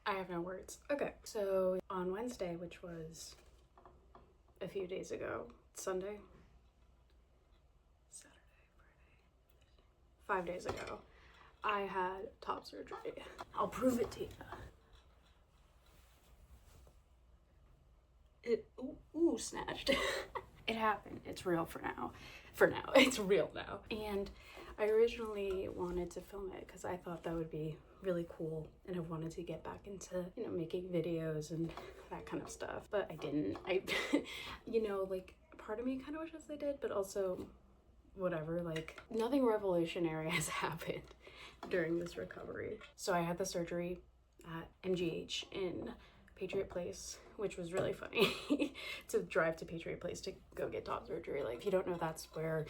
I have no words. Okay, so on Wednesday, which was a few days ago, Sunday, Saturday, Friday, 5 days ago, I had top surgery. I'll prove it to you. Ooh, snatched. It happened. It's real for now. For now, it's real now. And I originally wanted to film it because I thought that would be really cool, and I wanted to get back into, you know, making videos and that kind of stuff. But I didn't. You know, like, part of me kind of wishes I did, but also whatever, like, nothing revolutionary has happened during this recovery. So I had the surgery at MGH in Patriot Place, which was really funny to drive to Patriot Place to go get top surgery. Like, if you don't know, that's where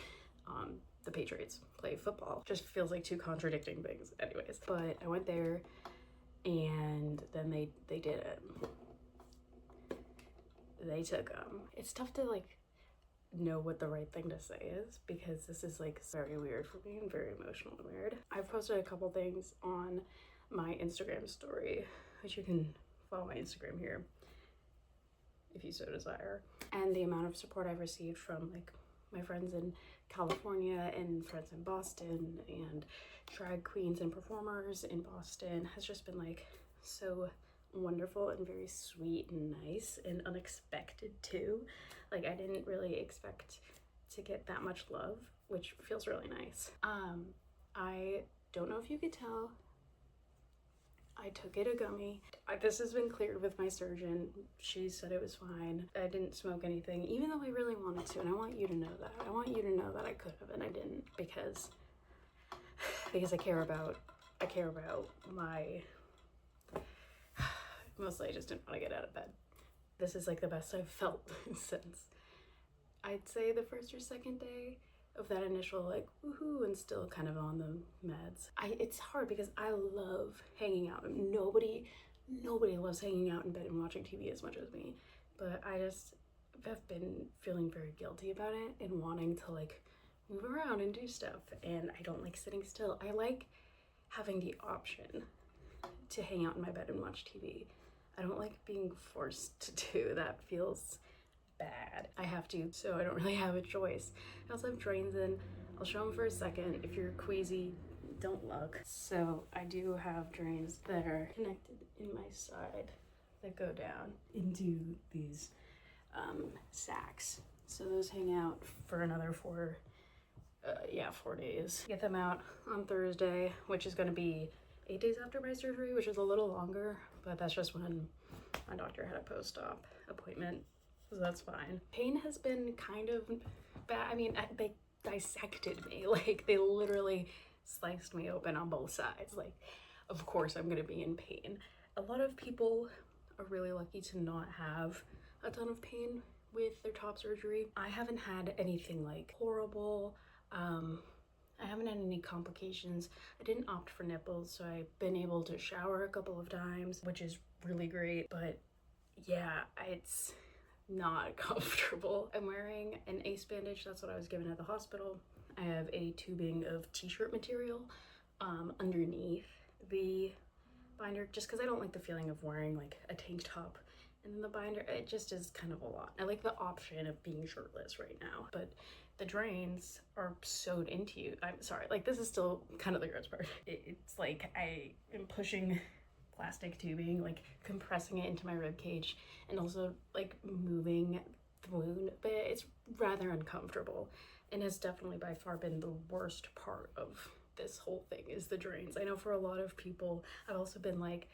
the Patriots play football. Just feels like two contradicting things. Anyways, but I went there and then they did it. They took it's tough to like know what the right thing to say is, because this is like very weird for me and very emotional and weird. I've posted a couple things on my Instagram story, which you can follow my Instagram here if you so desire. And the amount of support I've received from like my friends in California and friends in Boston and drag queens and performers in Boston has just been like so wonderful and very sweet and nice and unexpected too. Like, I didn't really expect to get that much love, which feels really nice. I don't know if you could tell, I took it a gummy. This has been cleared with my surgeon. She said it was fine. I didn't smoke anything, even though I really wanted to, and I want you to know that. I want you to know that I could have and I didn't, because I care about my, mostly I just didn't want to get out of bed. This is like the best I've felt since, I'd say, the first or second day of that initial like woohoo and still kind of on the meds. It's hard because I love hanging out. Nobody loves hanging out in bed and watching TV as much as me, but I just have been feeling very guilty about it and wanting to like move around and do stuff, and I don't like sitting still. I like having the option to hang out in my bed and watch TV. I don't like being forced to do that. Feels bad. I have to, so I don't really have a choice. I also have drains in. I'll show them for a second. If you're queasy, don't look. So I do have drains that are connected in my side that go down into these sacks. So those hang out for another 4 days. Get them out on Thursday, which is going to be 8 days after my surgery, which is a little longer, but that's just when my doctor had a post-op appointment, so that's fine. Pain has been kind of bad. I mean, they dissected me. Like, they literally sliced me open on both sides. Like, of course I'm gonna be in pain. A lot of people are really lucky to not have a ton of pain with their top surgery. I haven't had anything like horrible. I haven't had any complications. I didn't opt for nipples, so I've been able to shower a couple of times, which is really great, but yeah, it's not comfortable. I'm wearing an ACE bandage. That's what I was given at the hospital. I have a tubing of t-shirt material underneath the binder, just because I don't like the feeling of wearing like a tank top and then the binder. It just is kind of a lot. I like the option of being shirtless right now, but the drains are sewed into you. I'm sorry, like, this is still kind of the gross part. It's like I am pushing plastic tubing, like compressing it into my rib cage, and also like moving the wound a bit. It's rather uncomfortable, and has definitely by far been the worst part of this whole thing is the drains. I know for a lot of people, I've also been like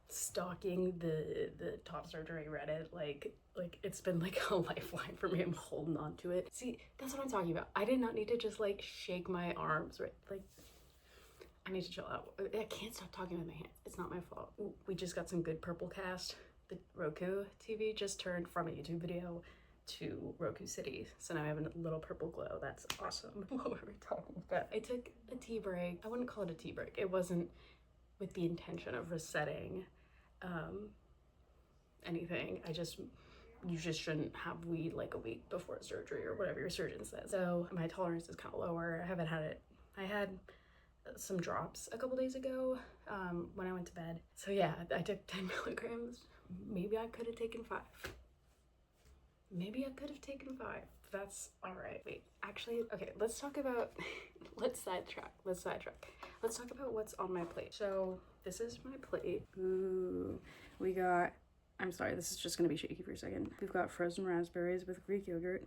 stalking the top surgery Reddit, like it's been like a lifeline for me. I'm holding on to it. See, that's what I'm talking about. I did not need to just like shake my arms, right? Like, I need to chill out. I can't stop talking with my hands. It's not my fault. Ooh, we just got some good purple cast. The Roku TV just turned from a YouTube video to Roku City, so now I have a little purple glow. That's awesome. What were we talking about? I took a tea break. I wouldn't call it a tea break. It wasn't with the intention of resetting anything. You just shouldn't have weed like a week before surgery or whatever your surgeon says. So my tolerance is kind of lower. I haven't had it. I had some drops a couple days ago when I went to bed. So yeah, I took 10 milligrams. Maybe I could have taken 5. Maybe I could have taken 5. That's all right. Wait, actually, okay, let's talk about, let's sidetrack. Let's talk about what's on my plate. So this is my plate. Ooh, we got, I'm sorry, this is just gonna be shaky for a second. We've got frozen raspberries with Greek yogurt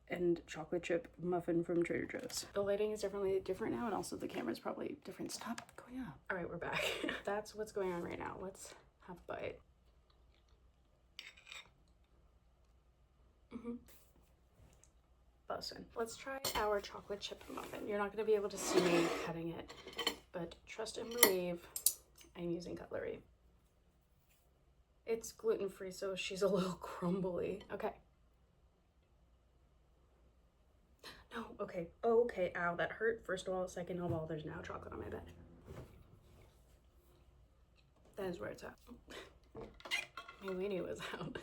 and chocolate chip muffin from Trader Joe's. The lighting is definitely different now, and also the camera's probably different. Stop going up. All right, we're back. That's what's going on right now. Let's have a bite. Bussin'. Let's try our chocolate chip muffin. You're not gonna be able to see me cutting it, but trust and believe, I'm using cutlery. It's gluten-free, so she's a little crumbly. Okay. No, okay, ow, that hurt. First of all, second of all, there's now chocolate on my bed. That is where it's at. My weenie was out.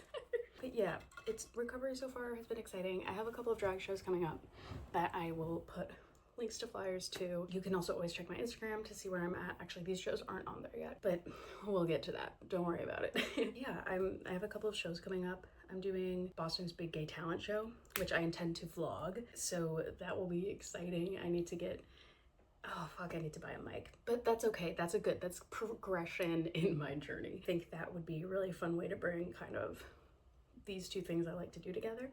But yeah, its recovery so far has been exciting. I have a couple of drag shows coming up that I will put links to flyers to. You can also always check my Instagram to see where I'm at. Actually, these shows aren't on there yet, but we'll get to that. Don't worry about it. Yeah, I have a couple of shows coming up. I'm doing Boston's Big Gay Talent Show, which I intend to vlog, so that will be exciting. I need to get, oh fuck, I need to buy a mic, but that's okay. That's progression in my journey. I think that would be a really fun way to bring kind of these two things I like to do together.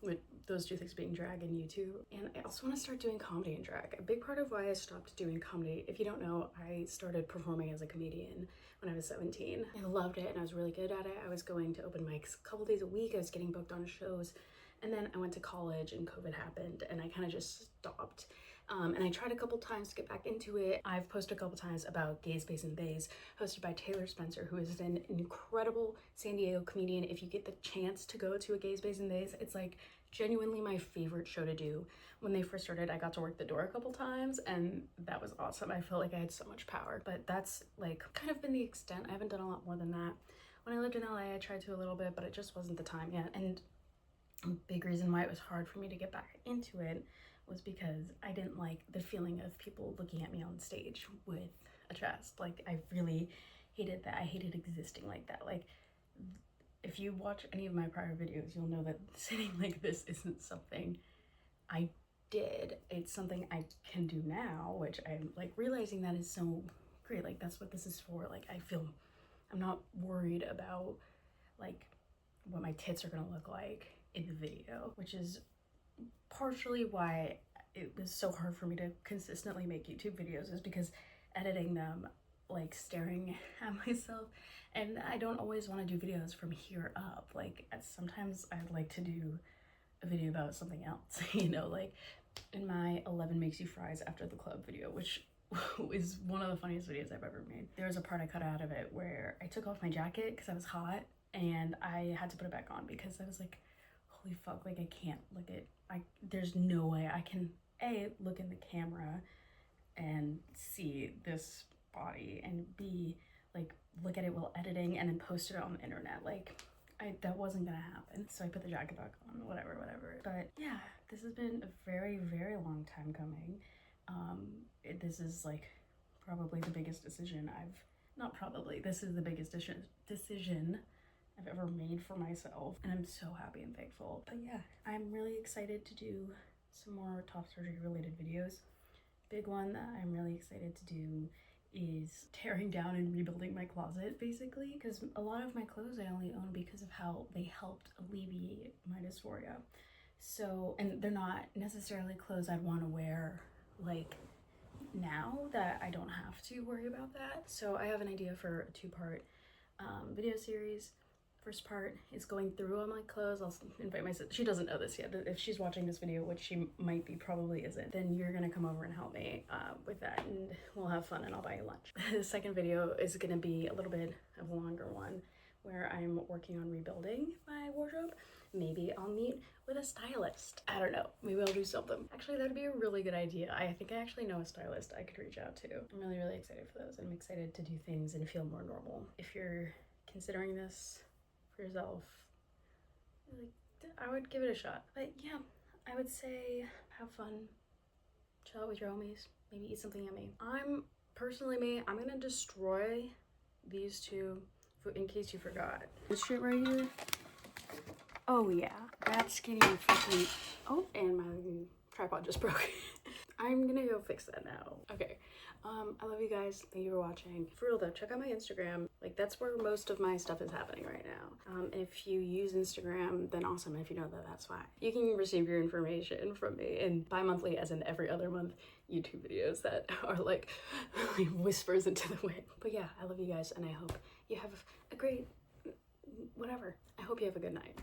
With those two things being drag and YouTube. And I also want to start doing comedy and drag. A big part of why I stopped doing comedy, if you don't know, I started performing as a comedian when I was 17. I loved it and I was really good at it. I was going to open mics a couple days a week. I was getting booked on shows. And then I went to college and COVID happened and I kind of just stopped. And I tried a couple times to get back into it. I've posted a couple times about Gays, Bays, and Bays, hosted by Taylor Spencer, who is an incredible San Diego comedian. If you get the chance to go to a Gays, Bays, and Bays, it's like genuinely my favorite show to do. When they first started, I got to work the door a couple times and that was awesome. I felt like I had so much power, but that's like kind of been the extent. I haven't done a lot more than that. When I lived in LA, I tried to a little bit, but it just wasn't the time yet. And a big reason why it was hard for me to get back into it was because I didn't like the feeling of people looking at me on stage with a chest. Like, I really hated that. I hated existing like that. Like, if you watch any of my prior videos, you'll know that sitting like this isn't something I did. It's something I can do now, which I'm like realizing that is so great. Like, that's what this is for. Like, I feel I'm not worried about like what my tits are gonna look like in the video, which is partially why it was so hard for me to consistently make YouTube videos, is because editing them, like staring at myself, and I don't always want to do videos from here up. Like, sometimes I'd like to do a video about something else, you know, like in my 11 makes you fries after the club video, which is one of the funniest videos I've ever made. There was a part I cut out of it where I took off my jacket because I was hot and I had to put it back on because I was like, holy fuck, like I can't look at, there's no way I can A, look in the camera and see this body, and B, like look at it while editing and then post it on the internet. Like, that wasn't gonna happen. So I put the jacket back on, whatever. But yeah, this has been a very, very long time coming. This is like probably the biggest decision this is the biggest decision I've ever made for myself, and I'm so happy and thankful. But yeah, I'm really excited to do some more top surgery related videos. Big one that I'm really excited to do is tearing down and rebuilding my closet, basically, because a lot of my clothes I only own because of how they helped alleviate my dysphoria. So, and they're not necessarily clothes I'd want to wear like now that I don't have to worry about that. So I have an idea for a 2-part video series. First part is going through all my clothes. I'll invite my sister. She doesn't know this yet, but if she's watching this video, which she might be, probably isn't, then you're gonna come over and help me with that, and we'll have fun and I'll buy you lunch. The second video is gonna be a little bit of a longer one where I'm working on rebuilding my wardrobe. Maybe I'll meet with a stylist. I don't know, maybe I'll do something. Actually, that'd be a really good idea. I think I actually know a stylist I could reach out to. I'm really, really excited for those. I'm excited to do things and feel more normal. If you're considering this for yourself, like, I would give it a shot. But yeah, I would say have fun, chill out with your homies, maybe eat something yummy. I'm personally I'm gonna destroy these two in case you forgot. This shit right here. Oh yeah, that skinny freaking. Oh, and my tripod just broke. I'm gonna go fix that now. Okay, I love you guys. Thank you for watching. For real though, check out my Instagram. Like, that's where most of my stuff is happening right now. If you use Instagram, then awesome. If you know that, that's fine. You can receive your information from me in bi-monthly, as in every other month, YouTube videos that are like whispers into the wind. But yeah, I love you guys, and I hope you have a great whatever. I hope you have a good night.